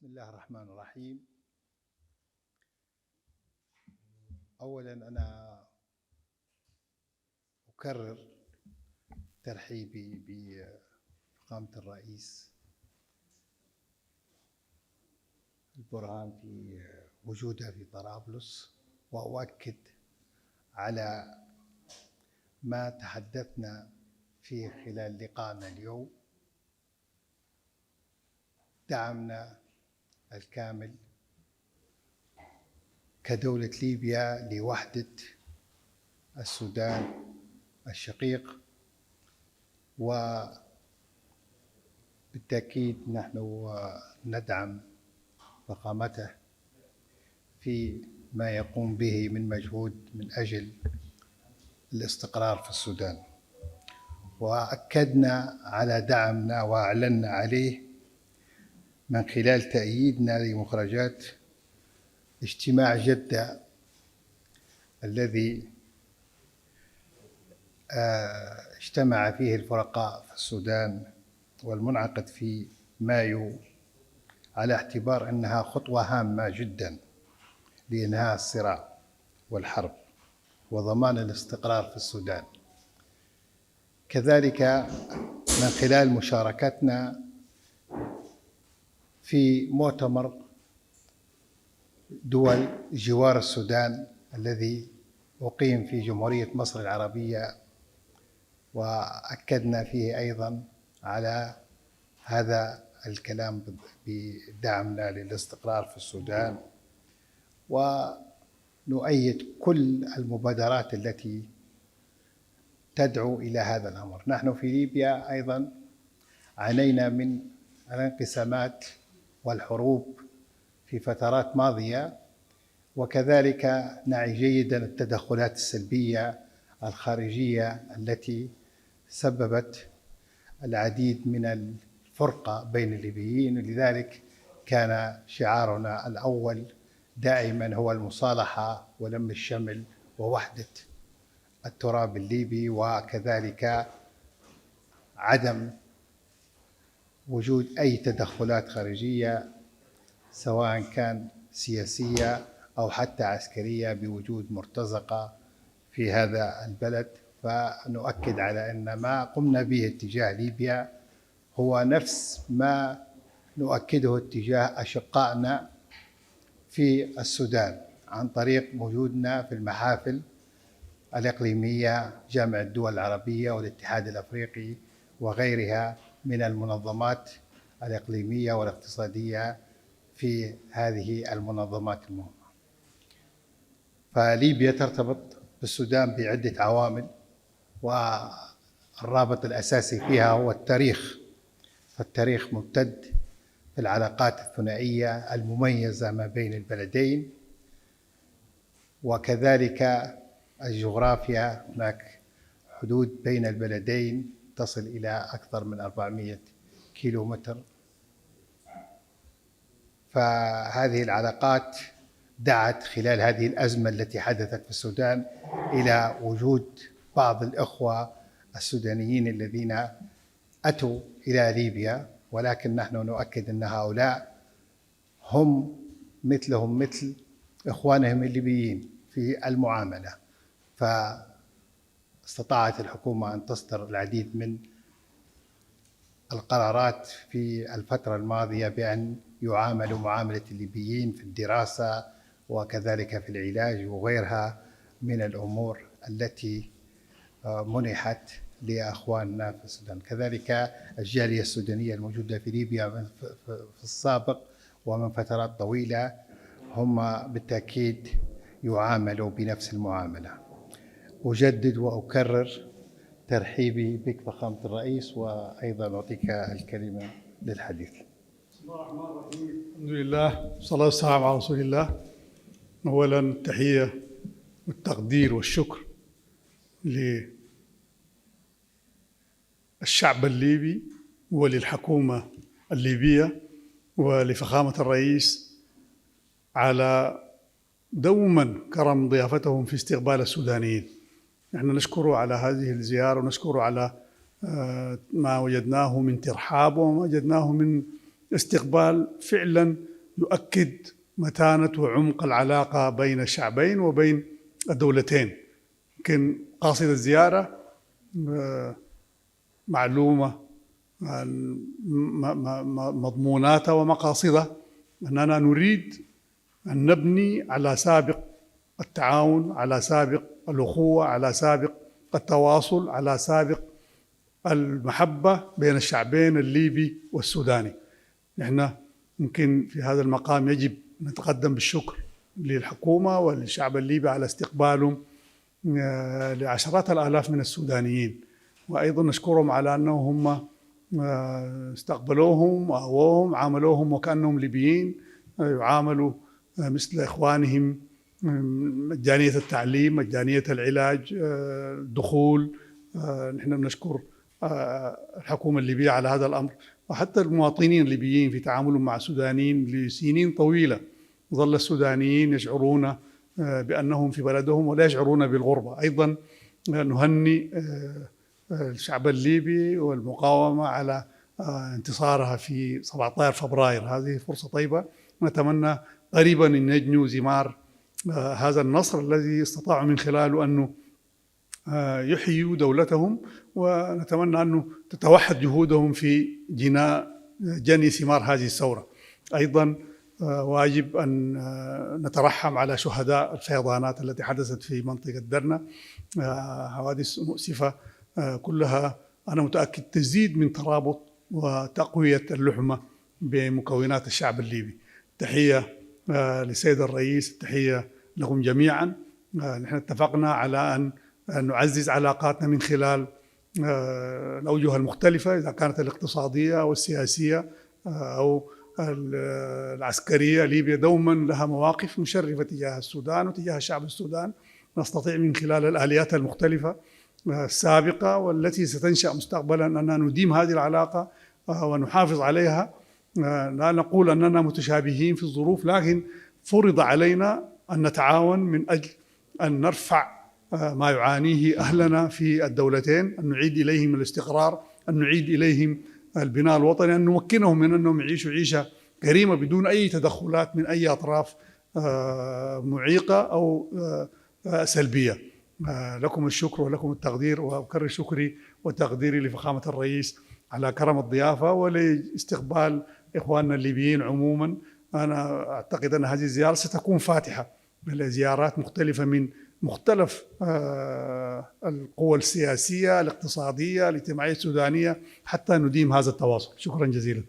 بسم الله الرحمن الرحيم. أولا أنا أكرر ترحيبي بفخامة الرئيس البرهان في وجوده في طرابلس، وأؤكد على ما تحدثنا فيه خلال لقائنا اليوم، دعمنا الكامل كدولة ليبيا لوحدة السودان الشقيق، وبالتأكيد نحن ندعم فخامته في ما يقوم به من مجهود من أجل الاستقرار في السودان، وأكدنا على دعمنا وأعلنا عليه من خلال تأييدنا لمخرجات اجتماع جدة الذي اجتمع فيه الفرقاء في السودان والمنعقد في مايو، على اعتبار أنها خطوة هامة جدا لإنهاء الصراع والحرب وضمان الاستقرار في السودان. كذلك من خلال مشاركتنا في مؤتمر دول جوار السودان الذي أقيم في جمهورية مصر العربية، وأكدنا فيه أيضا على هذا الكلام بدعمنا للاستقرار في السودان، ونؤيد كل المبادرات التي تدعو إلى هذا الأمر. نحن في ليبيا أيضا عانينا من الانقسامات والحروب في فترات ماضية، وكذلك نعي جيدا التدخلات السلبية الخارجية التي سببت العديد من الفرقة بين الليبيين، ولذلك كان شعارنا الأول دائما هو المصالحة ولم الشمل ووحدة التراب الليبي، وكذلك عدم وجود أي تدخلات خارجية سواء كان سياسية أو حتى عسكرية بوجود مرتزقة في هذا البلد. فنؤكد على أن ما قمنا به اتجاه ليبيا هو نفس ما نؤكده اتجاه أشقائنا في السودان عن طريق وجودنا في المحافل الإقليمية، جامعة الدول العربية والاتحاد الأفريقي وغيرها من المنظمات الإقليمية والاقتصادية في هذه المنظمات المهمة. فليبيا ترتبط بالسودان بعدة عوامل، والرابط الأساسي فيها هو التاريخ، فالتاريخ ممتد في العلاقات الثنائية المميزة ما بين البلدين، وكذلك الجغرافيا، هناك حدود بين البلدين تصل إلى أكثر من 400 كيلومتر. فهذه العلاقات دعت خلال هذه الأزمة التي حدثت في السودان إلى وجود بعض الإخوة السودانيين الذين أتوا إلى ليبيا، ولكن نحن نؤكد أن هؤلاء هم مثلهم مثل إخوانهم الليبيين في المعاملة. فاستطاعت الحكومة أن تصدر العديد من القرارات في الفترة الماضية بأن يعاملوا معاملة الليبيين في الدراسة وكذلك في العلاج وغيرها من الأمور التي منحت لأخواننا في السودان. كذلك الجالية السودانية الموجودة في ليبيا في السابق ومن فترات طويلة هم بالتأكيد يعاملوا بنفس المعاملة. أجدد وأكرر ترحيبي بك فخامة الرئيس، وأيضا أعطيك الكلمة للحديث. بسم الله الرحمن الرحيم. الحمد لله والصلاة والسلام على رسول الله. أولا التحية والتقدير والشكر للشعب الليبي وللحكومة الليبية ولفخامة الرئيس على دوما كرم ضيافتهم في استقبال السودانيين. نحن نشكره على هذه الزيارة ونشكره على ما وجدناه من ترحاب وما وجدناه من استقبال فعلا يؤكد متانة وعمق العلاقة بين الشعبين وبين الدولتين. يمكن قاصد الزيارة معلومة عن مضموناتها ومقاصدها، أننا نريد أن نبني على سابق التعاون، على سابق الأخوة، على سابق التواصل، على سابق المحبة بين الشعبين الليبي والسوداني. نحن يمكن في هذا المقام يجب نتقدم بالشكر للحكومة والشعب الليبي على استقبالهم لعشرات الآلاف من السودانيين، وأيضا نشكرهم على أنهم هم استقبلوهم وأووهم، عاملوهم وكأنهم ليبيين، يعاملوا مثل إخوانهم، مجانية التعليم، مجانية العلاج، الدخول. نحن نشكر الحكومة الليبية على هذا الأمر، وحتى المواطنين الليبيين في تعاملهم مع السودانيين لسنين طويلة. ظل السودانيين يشعرون بأنهم في بلدهم ولا يشعرون بالغربة. أيضا نهني الشعب الليبي والمقاومة على انتصارها في 17 فبراير. هذه فرصة طيبة، نتمنى قريبا أن يجنوا ثمار هذا النصر الذي استطاعوا من خلاله أنه يحيوا دولتهم، ونتمنى أنه تتوحد جهودهم في جني ثمار هذه الثورة. أيضا واجب أن نترحم على شهداء الفيضانات التي حدثت في منطقة درنا، حوادث مؤسفة كلها أنا متأكد تزيد من ترابط وتقوية اللحمة بمكونات الشعب الليبي. تحية للسيد الرئيس، تحية لهم جميعا. نحن اتفقنا على أن نعزز علاقاتنا من خلال الأوجه المختلفة، إذا كانت الاقتصادية أو السياسية أو العسكرية. ليبيا دوما لها مواقف مشرفة تجاه السودان وتجاه شعب السودان. نستطيع من خلال الآليات المختلفة السابقة والتي ستنشأ مستقبلا أننا نديم هذه العلاقة ونحافظ عليها. لا نقول أننا متشابهين في الظروف، لكن فرض علينا أن نتعاون من أجل أن نرفع ما يعانيه أهلنا في الدولتين، أن نعيد إليهم الاستقرار، أن نعيد إليهم البناء الوطني، أن نمكنهم من أنهم يعيشوا عيشة كريمة بدون أي تدخلات من أي أطراف معيقة أو سلبية. لكم الشكر ولكم التقدير، وأكرر شكري وتقديري لفخامة الرئيس على كرم الضيافة ولاستقبال إخواننا الليبيين عموما. أنا أعتقد أن هذه الزيارة ستكون فاتحة لزيارات مختلفة من مختلف القوى السياسية، الاقتصادية، الاجتماعية السودانية، حتى نديم هذا التواصل. شكرا جزيلا.